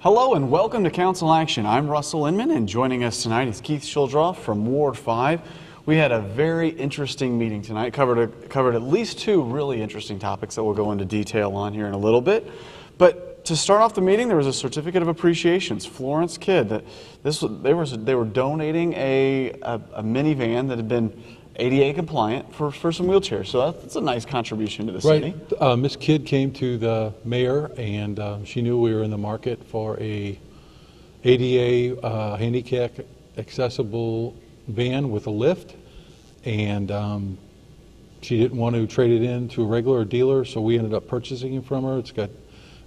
Hello and welcome to Council Action. I'm Russell Inman, and joining us tonight is Keith Schildroth from Ward 5. We had a very interesting meeting tonight, covered at least two really interesting topics that we'll go into detail on here in a little bit. But to start off the meeting, there was a certificate of appreciations. Florence Kid, they were donating a minivan that had been ADA compliant for some wheelchairs, so that's a nice contribution to the city. Right. Ms. Kidd came to the mayor, and she knew we were in the market for a ADA handicap accessible van with a lift, and she didn't want to trade it in to a regular dealer, so we ended up purchasing it from her. It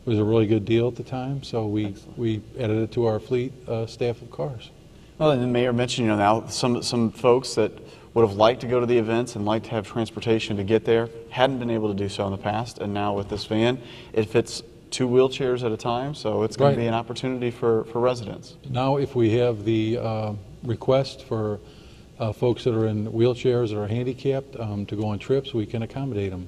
was a really good deal at the time, so we added it to our fleet staff of cars. Well, and the mayor mentioned, now some folks that would have liked to go to the events and liked to have transportation to get there, hadn't been able to do so in the past, and now with this van, it fits 2 wheelchairs at a time, so it's going to be an opportunity for residents. Now, if we have the request for folks that are in wheelchairs that are handicapped to go on trips, we can accommodate them.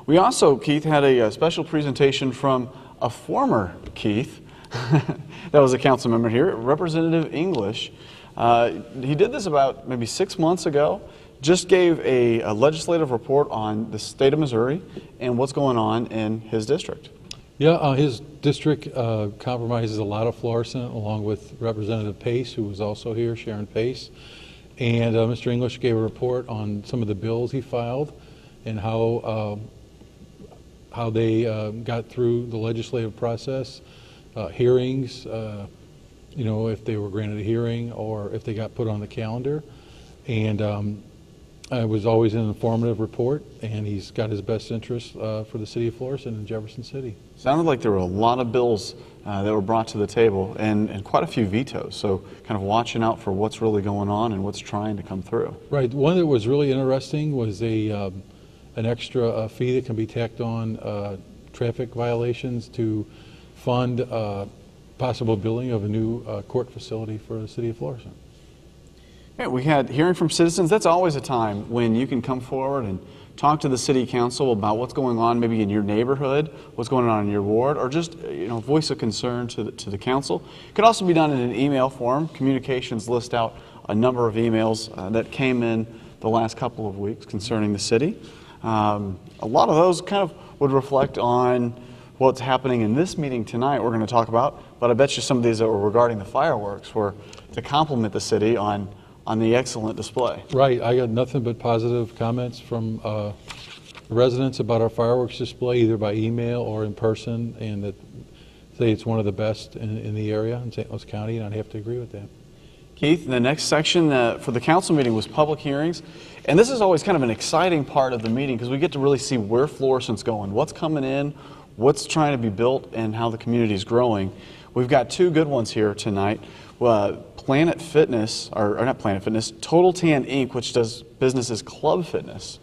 We also, Keith, had a special presentation from a former Keith that was a council member here, Representative English. He did this about maybe 6 months ago, just gave a legislative report on the state of Missouri and what's going on in his district. Yeah, his district compromises a lot of Florissant, along with Representative Pace, who was also here, Sharon Pace. And Mr. English gave a report on some of the bills he filed and how they got through the legislative process, hearings, if they were granted a hearing or if they got put on the calendar. And it was always an informative report, and he's got his best interest for the city of Florissant and Jefferson City. Sounded like there were a lot of bills that were brought to the table and quite a few vetoes, so kind of watching out for what's really going on and what's trying to come through. Right. One that was really interesting was an extra fee that can be tacked on traffic violations to fund possible building of a new court facility for the city of Florissant. Yeah, we had hearing from citizens. That's always a time when you can come forward and talk to the city council about what's going on maybe in your neighborhood, what's going on in your ward, or just voice a concern to the council. It could also be done in an email form. Communications list out a number of emails that came in the last couple of weeks concerning the city. A lot of those kind of would reflect on what's happening in this meeting tonight we're going to talk about, but I bet you some of these that were regarding the fireworks were to compliment the city on the excellent display. Right. I got nothing but positive comments from residents about our fireworks display, either by email or in person, and that say it's one of the best in the area in St. Louis County, and I'd have to agree with that. Keith, the next section for the council meeting was public hearings, and this is always kind of an exciting part of the meeting because we get to really see where Florissant's going, what's coming in, what's trying to be built, and how the community is growing. We've got 2 good ones here tonight. Planet Fitness, or not Planet Fitness, Total Tan Inc., which does business as Club Fitness.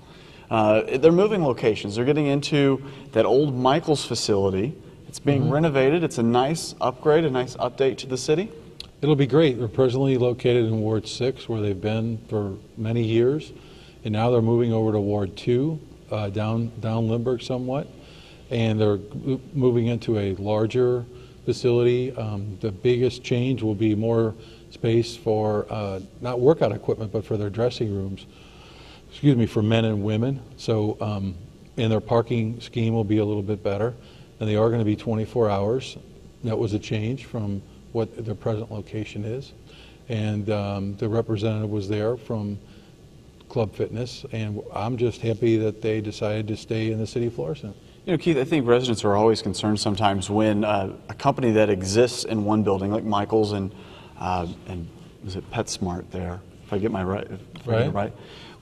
They're moving locations. They're getting into that old Michaels facility. It's being renovated. It's a nice upgrade, a nice update to the city. It'll be great. They're presently located in Ward 6, where they've been for many years, and now they're moving over to Ward 2, down Lindbergh somewhat, and they're moving into a larger facility. The biggest change will be more space for not workout equipment, but for their dressing rooms, for men and women. So, and their parking scheme will be a little bit better, and they are going to be 24 hours. That was a change from what their present location is. And the representative was there from Club Fitness, and I'm just happy that they decided to stay in the city of Florissant. Keith, I think residents are always concerned sometimes when a company that exists in one building, like Michaels and is it PetSmart there, if I get my right,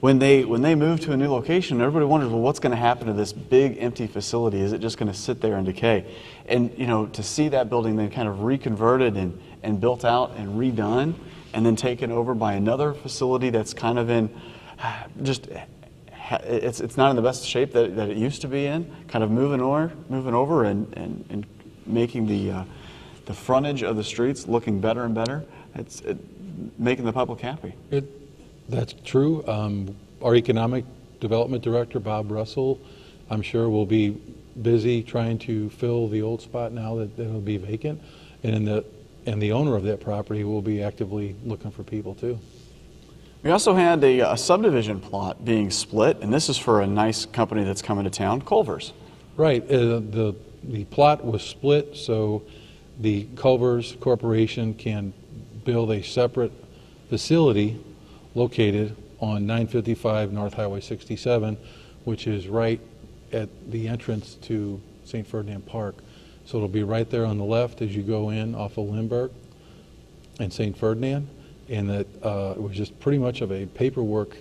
when they move to a new location, everybody wonders, well, what's going to happen to this big empty facility? Is it just going to sit there and decay? And to see that building then kind of reconverted and built out and redone, and then taken over by another facility that's kind of in it's not in the best shape that it used to be in, kind of moving over and making the frontage of the streets looking better and better. It's making the public happy. That's true. Our economic development director, Bob Russell, I'm sure will be busy trying to fill the old spot now that it'll be vacant, and the owner of that property will be actively looking for people too. We also had a subdivision plot being split, and this is for a nice company that's coming to town, Culver's. Right. The plot was split so the Culver's Corporation can build a separate facility located on 955 North Highway 67, which is right at the entrance to St. Ferdinand Park. So it'll be right there on the left as you go in off of Lindbergh and St. Ferdinand. And that it was just pretty much of a paperwork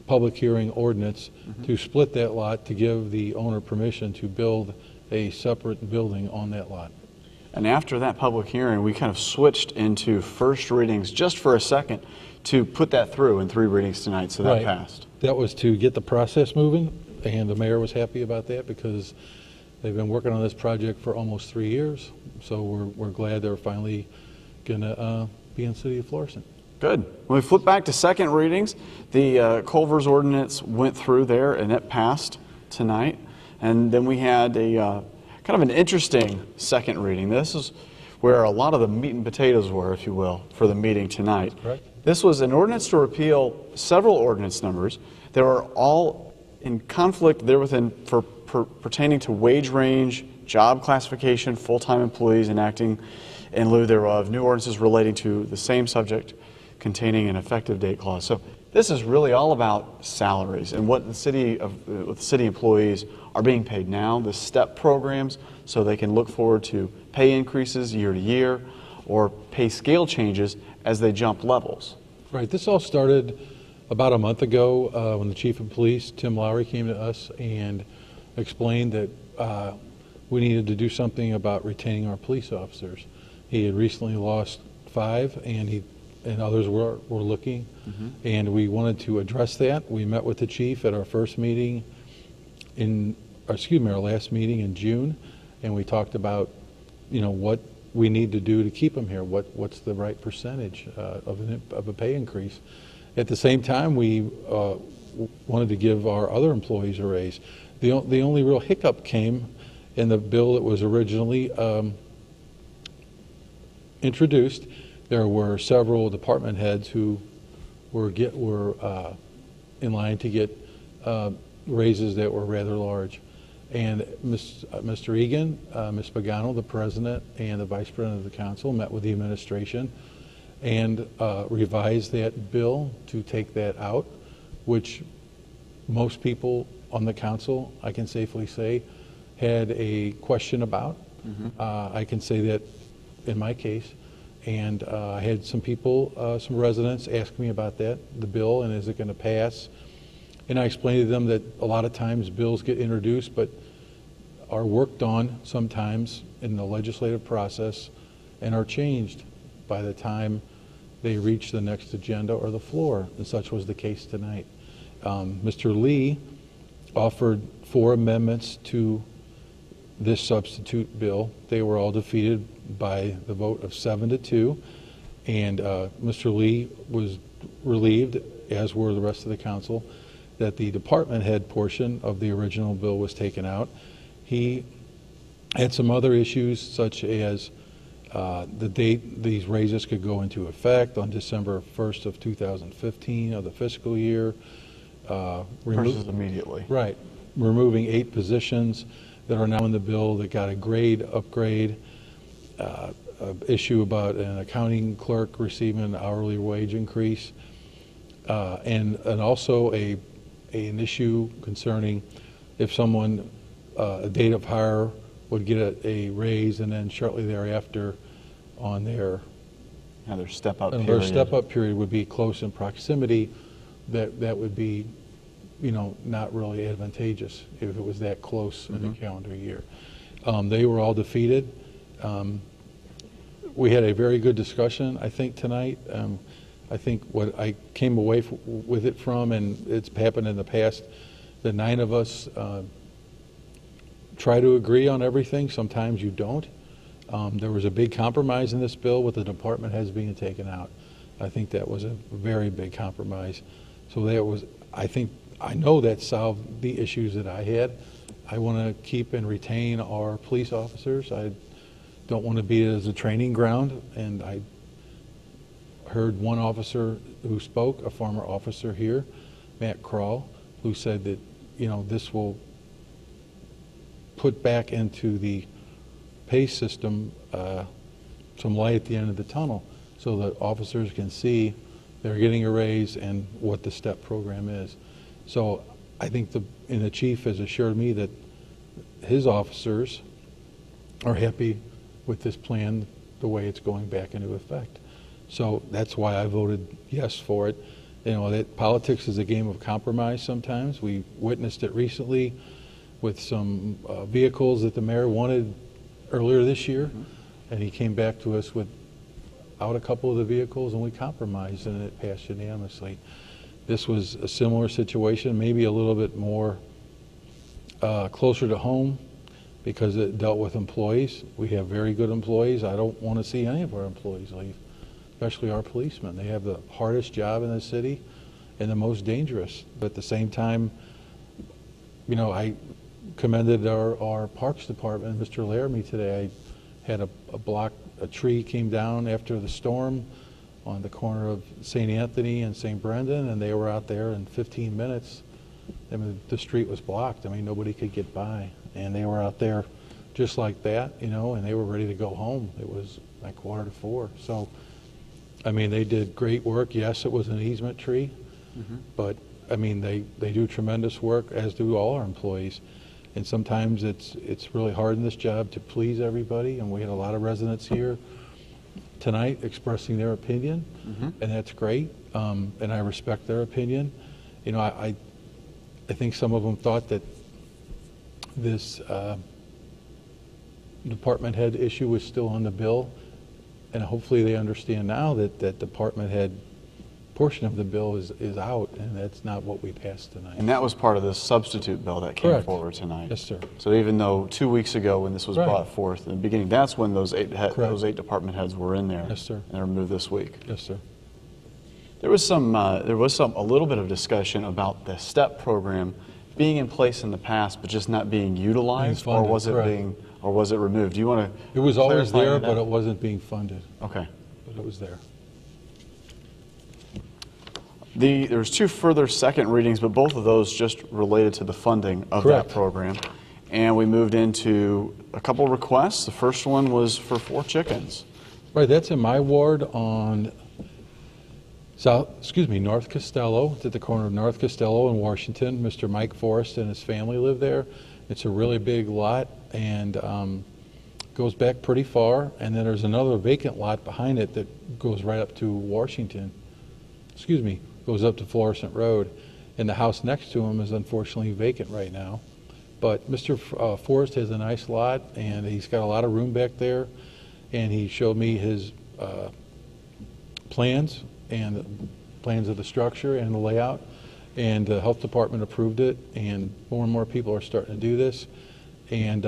public hearing ordinance to split that lot to give the owner permission to build a separate building on that lot. And after that public hearing, we kind of switched into first readings just for a second to put that through in 3 readings tonight, so that passed. That was to get the process moving, and the mayor was happy about that because they've been working on this project for almost 3 years. So we're glad they're finally going to be in the city of Florissant. Good. When we flip back to second readings, the Culver's ordinance went through there and it passed tonight. And then we had a kind of an interesting second reading. This is where a lot of the meat and potatoes were, if you will, for the meeting tonight. Correct. This was an ordinance to repeal several ordinance numbers that were all in conflict there within pertaining to wage range, job classification, full-time employees enacting in lieu thereof, new ordinances relating to the same subject containing an effective date clause. So this is really all about salaries and what the city employees are being paid now, the STEP programs, so they can look forward to pay increases year to year or pay scale changes as they jump levels. Right. This all started about a month ago when the chief of police, Tim Lowry, came to us and explained that we needed to do something about retaining our police officers. He had recently lost 5, and others were looking, and we wanted to address that. We met with the chief at our first meeting our last meeting in June, and we talked about, what we need to do to keep them here. What's the right percentage of a pay increase? At the same time, we wanted to give our other employees a raise. The only real hiccup came in the bill that was originally introduced. There were several department heads who were in line to get raises that were rather large. And Mr. Egan, Ms. Pagano, the president, and the vice president of the council met with the administration and revised that bill to take that out, which most people on the council, I can safely say, had a question about. I can say that in my case. And I had some people, some residents ask me about the bill, and is it going to pass? And I explained to them that a lot of times bills get introduced but are worked on sometimes in the legislative process and are changed by the time they reach the next agenda or the floor, and such was the case tonight. Mr. Lee offered 4 amendments to this substitute bill. They were all defeated by the vote of 7-2, and Mr. Lee was relieved, as were the rest of the council, that the department head portion of the original bill was taken out. He had some other issues, such as the date these raises could go into effect on December 1st of 2015 of the fiscal year. Versus immediately. Right. Removing 8 positions that are now in the bill that got a grade upgrade, issue about an accounting clerk receiving an hourly wage increase, and also an issue concerning if someone, a date of hire would get a raise and then shortly thereafter on their step-up period. Their step-up period would be close in proximity, that would be not really advantageous if it was that close in the calendar year. They were all defeated. We had a very good discussion, I think, tonight. I think what I came away with it from, and it's happened in the past, the 9 of us try to agree on everything. Sometimes you don't. There was a big compromise in this bill with the department heads being taken out. I think that was a very big compromise. So that was, I know that solved the issues that I had. I want to keep and retain our police officers. I don't want to be it as a training ground. And I heard one officer who spoke, a former officer here, Matt Crawl, who said that, this will put back into the pay system some light at the end of the tunnel so that officers can see they're getting a raise and what the STEP program is. So I think the chief has assured me that his officers are happy with this plan, the way it's going back into effect. So that's why I voted yes for it. That politics is a game of compromise sometimes. We witnessed it recently with some vehicles that the mayor wanted earlier this year, and he came back to us without a couple of the vehicles, and we compromised, and it passed unanimously. This was a similar situation, maybe a little bit more closer to home, because it dealt with employees. We have very good employees. I don't want to see any of our employees leave, especially our policemen. They have the hardest job in the city and the most dangerous. But at the same time, I commended our Parks Department, Mr. Laramie today. I had a tree came down after the storm on the corner of St. Anthony and St. Brendan, and they were out there in 15 minutes. The street was blocked. Nobody could get by. And they were out there just like that, and they were ready to go home. It was like 3:45. So, they did great work. Yes, it was an easement tree, but, they do tremendous work, as do all our employees. And sometimes it's really hard in this job to please everybody, and we had a lot of residents here tonight expressing their opinion, and that's great, and I respect their opinion. I think some of them thought that this department head issue was still on the bill, and hopefully they understand now that that department head portion of the bill is out, and that's not what we passed tonight. And that was part of the substitute bill that came Correct. forward tonight. Yes, sir. So even though 2 weeks ago when this was Right. brought forth in the beginning, that's when those eight Correct. department heads were in there. Yes, sir. And they were moved this week. Yes, sir. There was a little bit of discussion about the STEP program being in place in the past, but just not being utilized, Being funded, or was it removed? Do you want to? It was always clarify there, that? but it wasn't being funded, Okay. but it was there. There's two further second readings, but both of those just related to the funding of Correct. that program. And we moved into a couple requests. The first one was for 4 chickens. Right, that's in my ward on North Costello. It's at the corner of North Costello and Washington. Mr. Mike Forrest and his family live there. It's a really big lot and goes back pretty far. And then there's another vacant lot behind it that goes right up to Washington. Goes up to Florissant Road. And the house next to him is unfortunately vacant right now. But Mr. Forrest has a nice lot, and he's got a lot of room back there. And he showed me his plans and plans of the structure and the layout. And the health department approved it, and more people are starting to do this. And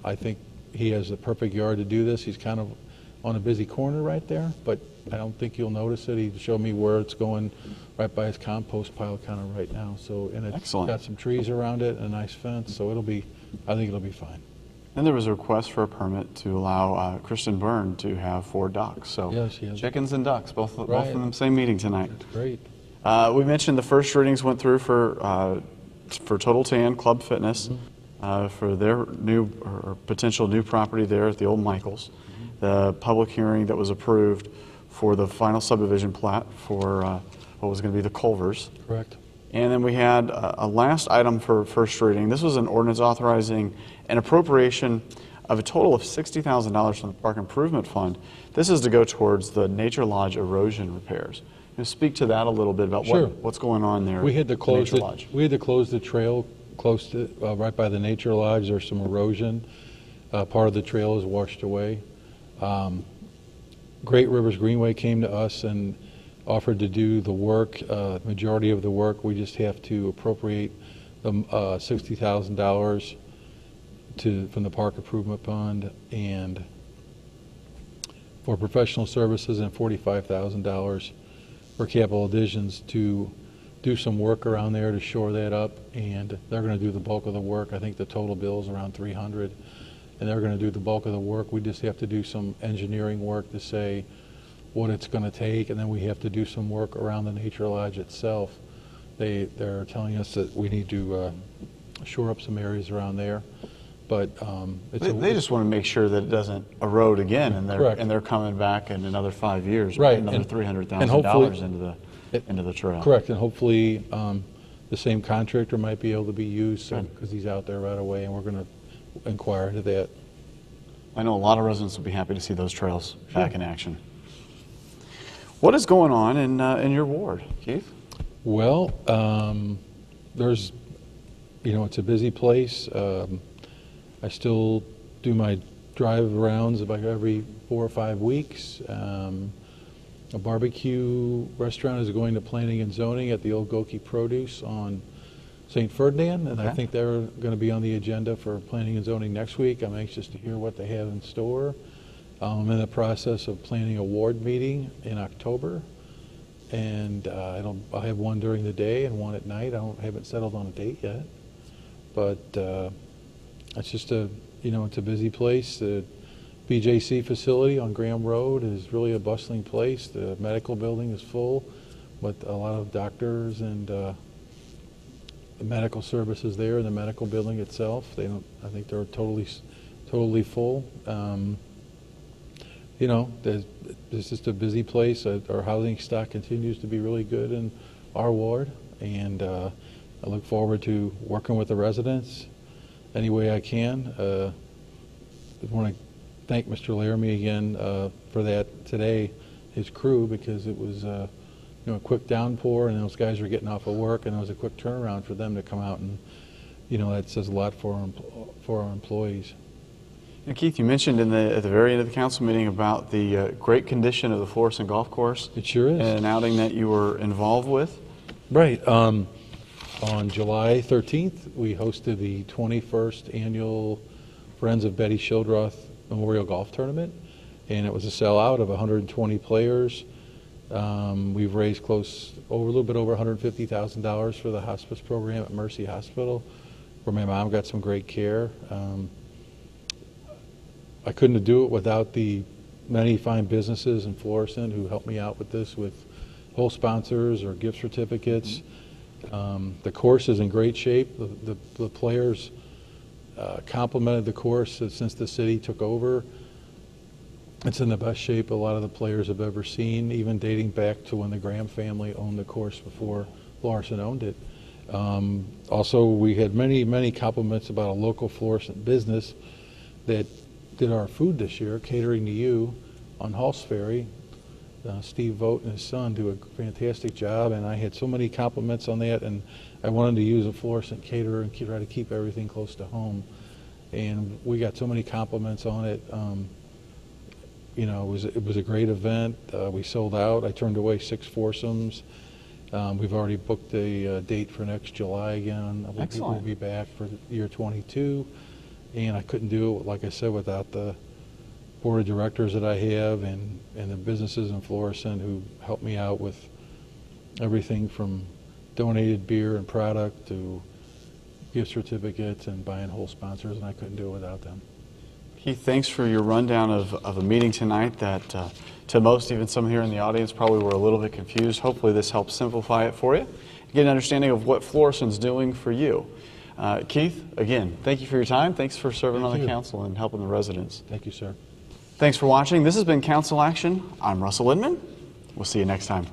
I think he has the perfect yard to do this. He's kind of on a busy corner right there, but I don't think you'll notice it. He showed me where it's going, right by his compost pile kind of right now. So, and it's Excellent. got some trees around it and a nice fence, so I think it'll be fine. Then there was a request for a permit to allow Kristen Byrne to have 4 ducks. So Yes, she has. chickens and ducks, both Right. in the same meeting tonight. That's great. We mentioned the first readings went through for Total Tan Club Fitness for their new or potential new property there at the old Michaels. The public hearing that was approved for the final subdivision plat for what was going to be the Culvers. Correct. And then we had a last item for first reading. This was an ordinance authorizing an appropriation of a total of $60,000 from the Park Improvement Fund. This is to go towards the Nature Lodge erosion repairs. Speak to that a little bit about Sure. what's going on there. We had to at the close Nature Lodge. We had to close the trail close to right by the Nature Lodge. There's some erosion. Part of the trail is washed away. Great Rivers Greenway came to us and offered to do the work, majority of the work. We just have to appropriate the $60,000 from the Park Improvement Fund and for professional services and $45,000 for capital additions to do some work around there to shore that up, and they're going to do the bulk of the work. I think the total bill is around 300, and they're going to do the bulk of the work. We just have to do some engineering work to say what it's going to take, and then we have to do some work around the nature lodge itself. They're telling us that we need to shore up some areas around there, but they just want to make sure that it doesn't erode again, and they're coming back in another 5 years, right? Another $300,000 into the trail. Correct, and hopefully the same contractor might be able to be used because he's out there right away, and we're going to inquire into that. I know a lot of residents will be happy to see those trails back in action. What is going on in your ward, Keith? Well, there's, it's a busy place. I still do my drive rounds about every 4 or 5 weeks. A barbecue restaurant is going to planning and zoning at the old Goki Produce on St. Ferdinand, and I think they're going to be on the agenda for planning and zoning next week. I'm anxious to hear what they have in store. I'm in the process of planning a ward meeting in October, and I'll have one during the day and one at night. I haven't settled on a date yet, but it's just it's a busy place. The BJC facility on Graham Road is really a bustling place. The medical building is full with a lot of doctors and the medical services there in the medical building itself. I think they're totally full. It's just a busy place. Our housing stock continues to be really good in our ward, and I look forward to working with the residents any way I can. I want to thank Mr. Laramie again for that today, his crew, because it was a quick downpour, and those guys were getting off of work, and it was a quick turnaround for them to come out, and that says a lot for our employees. And Keith, you mentioned at the very end of the council meeting about the great condition of the Florissant Golf Course. It sure is. An outing that you were involved with. Right. On July 13th, we hosted the 21st annual Friends of Betty Schildroth Memorial Golf Tournament, and it was a sellout of 120 players. We've raised a little bit over $150,000 for the hospice program at Mercy Hospital, where my mom got some great care. I couldn't do it without the many fine businesses in Florissant who helped me out with this, with whole sponsors or gift certificates. The course is in great shape. The players complimented the course since the city took over. It's in the best shape a lot of the players have ever seen, even dating back to when the Graham family owned the course before Florissant owned it. Also, we had many compliments about a local Florissant business that did our food this year, Catering to You, on Halse Ferry. Steve Vogt and his son do a fantastic job, and I had so many compliments on that, and I wanted to use a Florissant caterer and try to keep everything close to home. And we got so many compliments on it. It was a great event. We sold out. I turned away 6 foursomes. We've already booked a date for next July again. Excellent. We'll be back for year 22. And I couldn't do it, like I said, without the board of directors that I have and the businesses in Florissant who helped me out with everything from donated beer and product to gift certificates and buying whole sponsors, and I couldn't do it without them. Keith, thanks for your rundown of a meeting tonight that to most, even some here in the audience, probably were a little bit confused. Hopefully this helps simplify it for you. Get an understanding of what Florissant's doing for you. Keith, again, thank you for your time. Thanks for serving on the council and helping the residents. Thank you, sir. Thanks for watching. This has been Council Action. I'm Russell Inman. We'll see you next time.